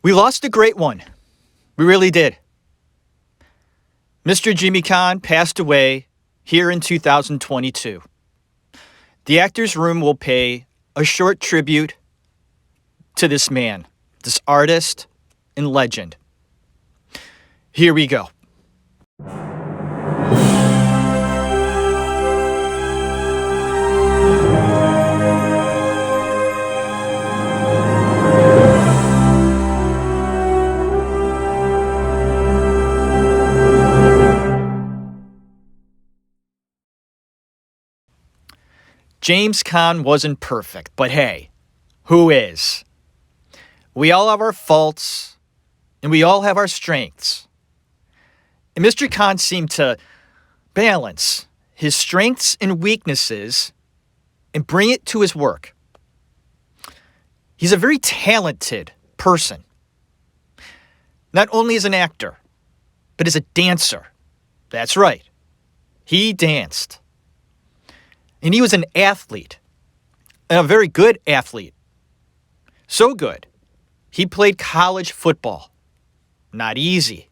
We lost a great one. We really did. Mr. James Caan passed away here in 2022. The Actors Room will pay a short tribute to this man, this artist and legend. Here we go. James Caan wasn't perfect, but hey, who is? We all have our faults, and we all have our strengths. And Mr. Caan seemed to balance his strengths and weaknesses and bring it to his work. He's a very talented person, not only as an actor, but as a dancer. That's right, he danced. And he was an athlete, and a very good athlete. So good, he played college football. Not easy.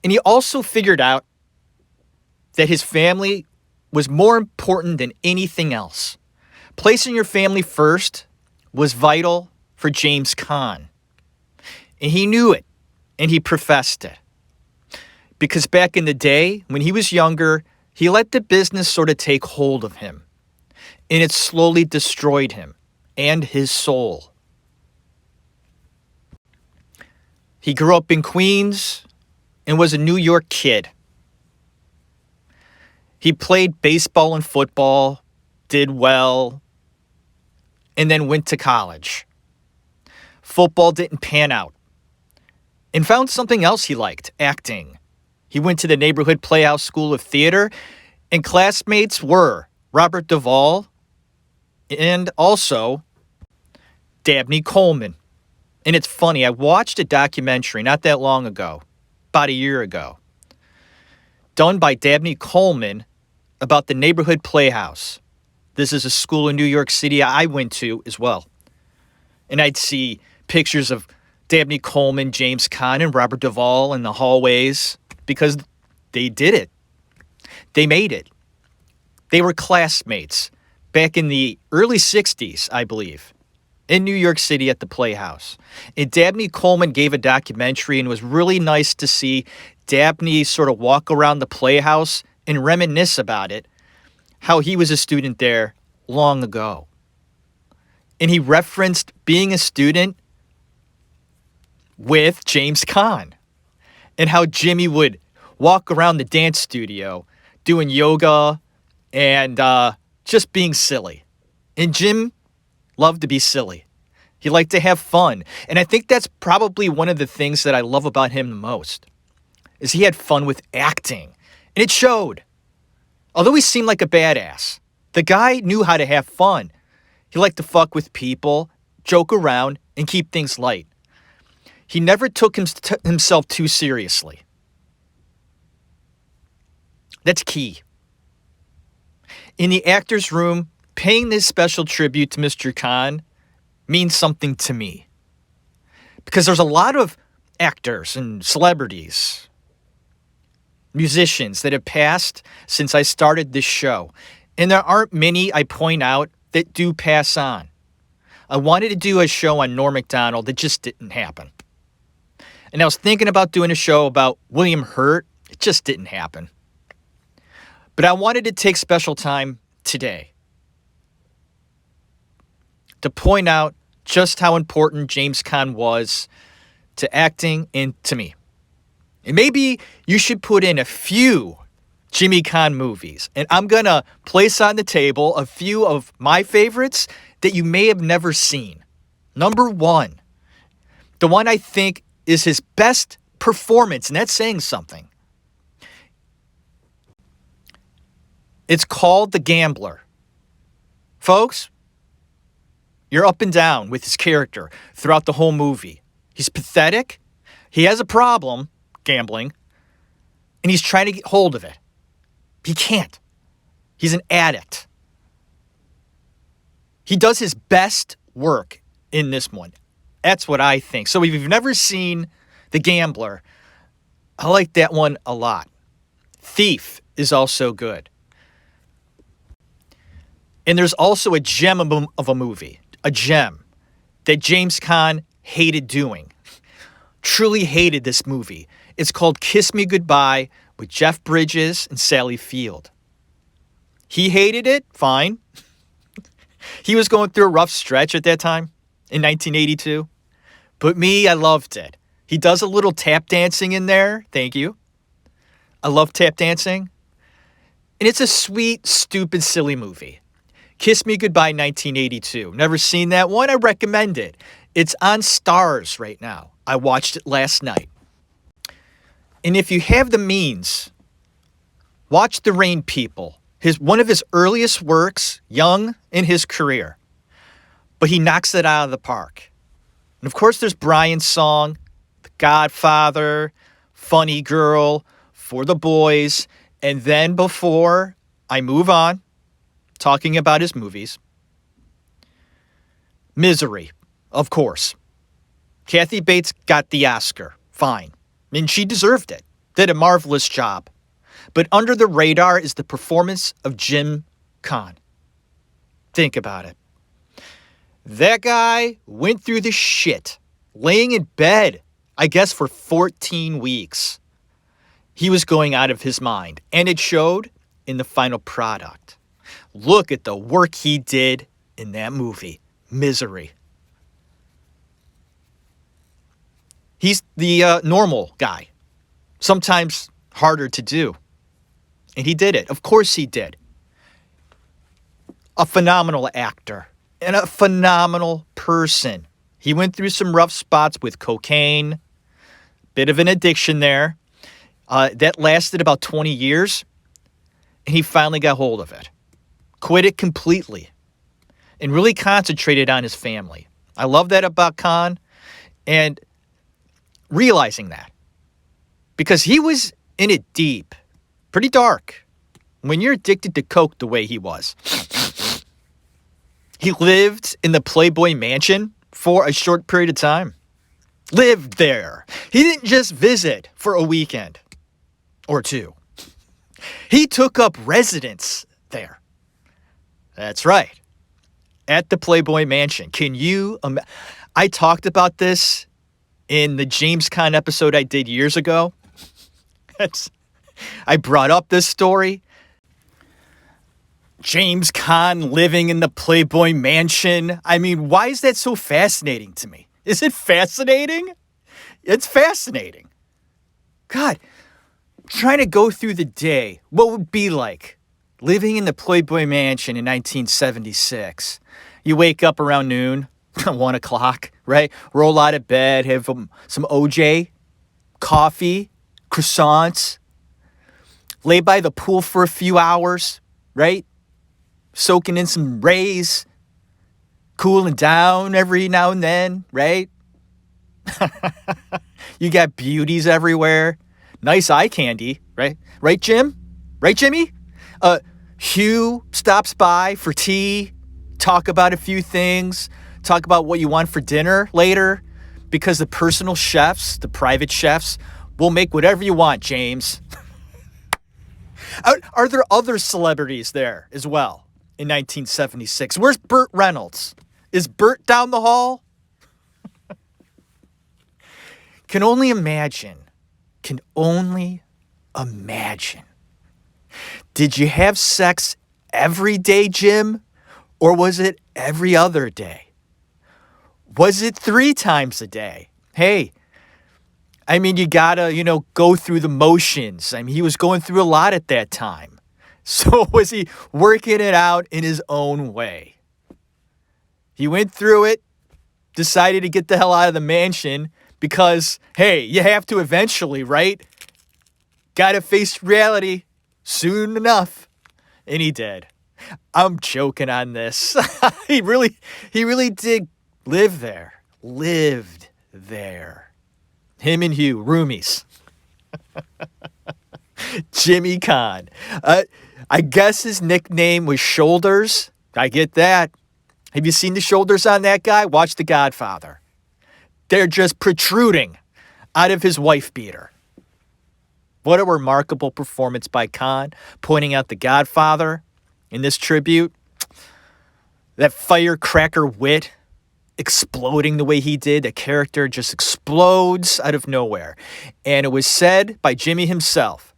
And he also figured out that his family was more important than anything else. Placing your family first was vital for James Caan. And he knew it, and he professed it. Because back in the day, when he was younger, he let the business sort of take hold of him, and it slowly destroyed him and his soul. He grew up in Queens and was a New York kid. He played baseball and football, did well, and then went to college. Football didn't pan out, and found something else he liked, acting. He went to the Neighborhood Playhouse School of Theater, and classmates were Robert Duvall and also Dabney Coleman. And it's funny, I watched a documentary not that long ago, about a year ago, done by Dabney Coleman about the Neighborhood Playhouse. This is a school in New York City I went to as well. And I'd see pictures of Dabney Coleman, James Caan, and Robert Duvall in the hallways, because they did it. They made it. They were classmates back in the early 60s, I believe, in New York City at the Playhouse. And Dabney Coleman gave a documentary, and it was really nice to see Dabney sort of walk around the Playhouse and reminisce about it, how he was a student there long ago. And he referenced being a student with James Caan, and how Jimmy would walk around the dance studio doing yoga and just being silly. And Jim loved to be silly. He liked to have fun. And I think that's probably one of the things that I love about him the most, is he had fun with acting. And it showed. Although he seemed like a badass, the guy knew how to have fun. He liked to fuck with people, joke around, and keep things light. He never took himself too seriously. That's key. In the Actors Room, paying this special tribute to Mr. Caan means something to me. Because there's a lot of actors and celebrities, musicians that have passed since I started this show. And there aren't many, I point out, that do pass on. I wanted to do a show on Norm Macdonald that just didn't happen. And I was thinking about doing a show about William Hurt. It just didn't happen. But I wanted to take special time today to point out just how important James Caan was to acting and to me. And maybe you should put in a few Jimmy Caan movies. And I'm going to place on the table a few of my favorites that you may have never seen. Number one, the one I think is his best performance, and that's saying something. It's called The Gambler. Folks, you're up and down with his character throughout the whole movie. He's pathetic. He has a problem, gambling, and he's trying to get hold of it. He can't. He's an addict. He does his best work in this one. That's what I think. So if you've never seen The Gambler, I like that one a lot. Thief is also good. And there's also a gem of a movie, a gem, that James Caan hated doing. Truly hated this movie. It's called Kiss Me Goodbye with Jeff Bridges and Sally Field. He hated it, fine. He was going through a rough stretch at that time in 1982. But me, I loved it. He does a little tap dancing in there. Thank you. I love tap dancing. And it's a sweet, stupid, silly movie. Kiss Me Goodbye 1982. Never seen that one. I recommend it. It's on Stars right now. I watched it last night. And if you have the means, watch The Rain People. One of his earliest works, young in his career. But he knocks it out of the park. And of course, there's Brian's song, The Godfather, Funny Girl, For the Boys. And then before I move on, talking about his movies, Misery, of course. Kathy Bates got the Oscar. Fine. I mean, she deserved it. Did a marvelous job. But under the radar is the performance of James Caan. Think about it. That guy went through the shit, laying in bed, I guess, for 14 weeks. He was going out of his mind, and it showed in the final product. Look at the work he did in that movie, Misery. He's the normal guy, sometimes harder to do. And he did it. Of course he did. A phenomenal actor and a phenomenal person. He went through some rough spots with cocaine, bit of an addiction there. That lasted about 20 years, and he finally got hold of it. Quit it completely and really concentrated on his family. I love that about Caan, and realizing that, because he was in it deep, pretty dark. When you're addicted to coke the way he was. He lived in the Playboy Mansion for a short period of time. Lived there. He didn't just visit for a weekend or two. He took up residence there. That's right. At the Playboy Mansion. Can you I talked about this in the James Caan episode I did years ago. I brought up this story. James Caan living in the Playboy Mansion. I mean, why is that so fascinating to me? Is it fascinating? It's fascinating. God, trying to go through the day. What would it be like living in the Playboy Mansion in 1976? You wake up around noon, 1 o'clock, right? Roll out of bed, have some OJ, coffee, croissants, lay by the pool for a few hours, right? Soaking in some rays, cooling down every now and then, right? You got beauties everywhere. Nice eye candy, right? Right, Jim? Right, Jimmy? Hugh stops by for tea, talk about a few things, talk about what you want for dinner later, because the personal chefs, the private chefs, will make whatever you want, James. Are there other celebrities there as well in 1976? Where's Burt Reynolds? Is Burt down the hall? Can only imagine. Did you have sex every day, Jim? Or was it every other day? Was it 3 times a day? Hey, I mean, you gotta, go through the motions. I mean, he was going through a lot at that time. So was he working it out in his own way? He went through it, decided to get the hell out of the mansion because, hey, you have to eventually, right? Gotta face reality soon enough. And he did. I'm joking on this. He really did live there. Lived there. Him and Hugh, roomies. Jimmy Caan. I guess his nickname was Shoulders. I get that. Have you seen the shoulders on that guy? Watch The Godfather. They're just protruding out of his wife beater. What a remarkable performance by Caan, pointing out The Godfather in this tribute. That firecracker wit exploding the way he did. The character just explodes out of nowhere. And it was said by Jimmy himself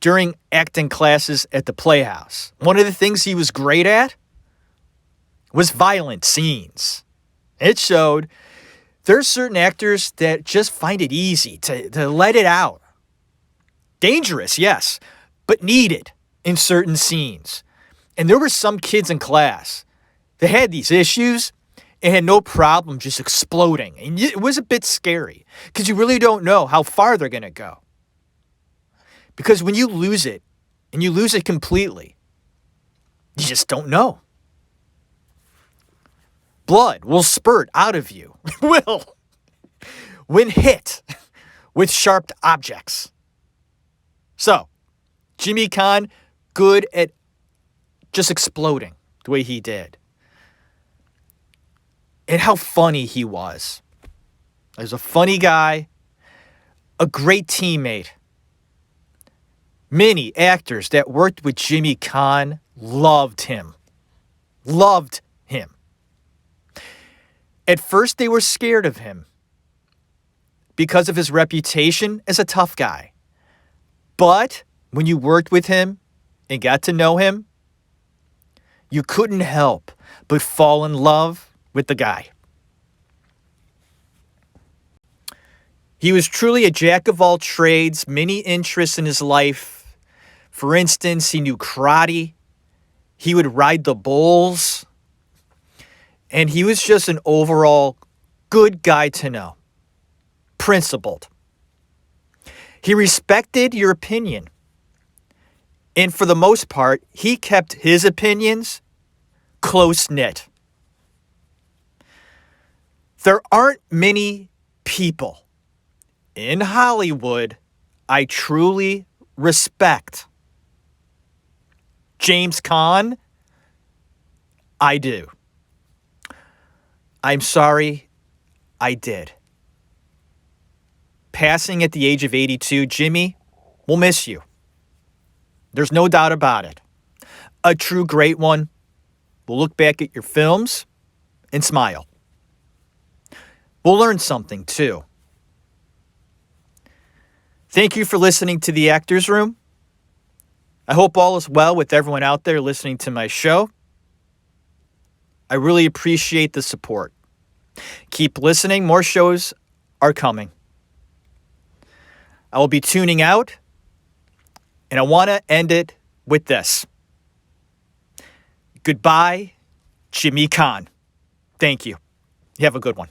during acting classes at the Playhouse. One of the things he was great at was violent scenes. It showed there's certain actors that just find it easy to let it out. Dangerous, yes, but needed in certain scenes. And there were some kids in class that had these issues and had no problem just exploding. And it was a bit scary because you really don't know how far they're going to go. Because when you lose it, and you lose it completely, you just don't know. Blood will spurt out of you, will, when hit with sharp objects. So, Jimmy Caan, good at just exploding the way he did. And how funny he was. He was a funny guy, a great teammate. Many actors that worked with Jimmy Caan loved him. Loved him. At first, they were scared of him because of his reputation as a tough guy. But when you worked with him and got to know him, you couldn't help but fall in love with the guy. He was truly a jack of all trades, many interests in his life. For instance, he knew karate. He would ride the bulls. And he was just an overall good guy to know. Principled. He respected your opinion. And for the most part, he kept his opinions close-knit. There aren't many people in Hollywood I truly respect. James Caan, I do. I'm sorry, I did. Passing at the age of 82, Jimmy, we'll miss you. There's no doubt about it. A true great one. We'll look back at your films and smile. We'll learn something, too. Thank you for listening to The Actors Room. I hope all is well with everyone out there listening to my show. I really appreciate the support. Keep listening. More shows are coming. I will be tuning out, and I want to end it with this. Goodbye, Jimmy Caan. Thank you. You have a good one.